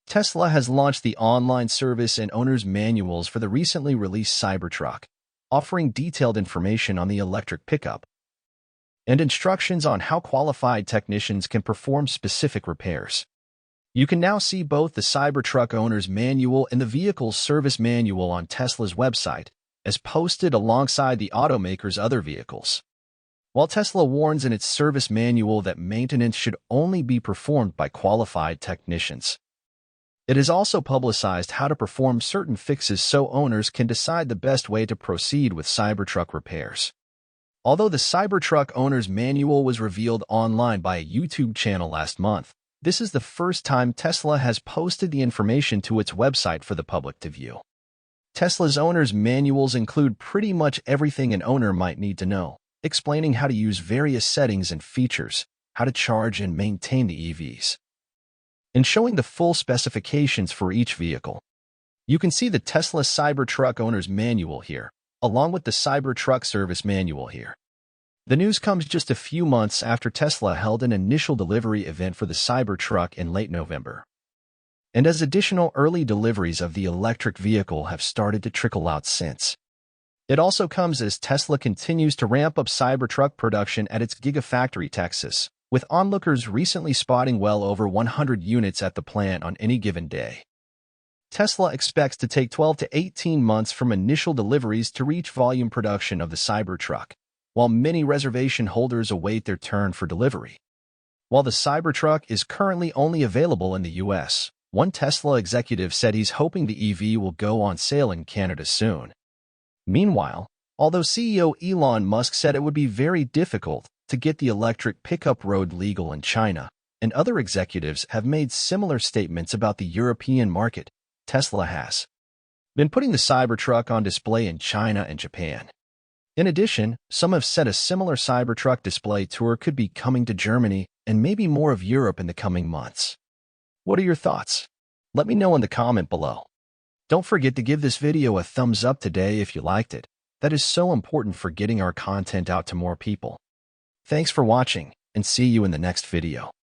Tesla has launched the online service and owner's manuals for the recently released Cybertruck, offering detailed information on the electric pickup and instructions on how qualified technicians can perform specific repairs. You can now see both the Cybertruck owner's manual and the vehicle's service manual on Tesla's website, as posted alongside the automaker's other vehicles. While Tesla warns in its service manual that maintenance should only be performed by qualified technicians, it has also publicized how to perform certain fixes so owners can decide the best way to proceed with Cybertruck repairs. Although the Cybertruck owner's manual was revealed online by a YouTube channel last month, this is the first time Tesla has posted the information to its website for the public to view. Tesla's owner's manuals include pretty much everything an owner might need to know, explaining how to use various settings and features, how to charge and maintain the EVs, and showing the full specifications for each vehicle. You can see the Tesla Cybertruck owner's manual here, along with the Cybertruck service manual here. The news comes just a few months after Tesla held an initial delivery event for the Cybertruck in late November, and as additional early deliveries of the electric vehicle have started to trickle out since. It also comes as Tesla continues to ramp up Cybertruck production at its Gigafactory, Texas, with onlookers recently spotting well over 100 units at the plant on any given day. Tesla expects to take 12 to 18 months from initial deliveries to reach volume production of the Cybertruck, while many reservation holders await their turn for delivery. While the Cybertruck is currently only available in the U.S., one Tesla executive said he's hoping the EV will go on sale in Canada soon. Meanwhile, although CEO Elon Musk said it would be very difficult to get the electric pickup road legal in China, and other executives have made similar statements about the European market, Tesla has been putting the Cybertruck on display in China and Japan. In addition, some have said a similar Cybertruck display tour could be coming to Germany and maybe more of Europe in the coming months. What are your thoughts? Let me know in the comment below. Don't forget to give this video a thumbs up today if you liked it. That is so important for getting our content out to more people. Thanks for watching, and see you in the next video.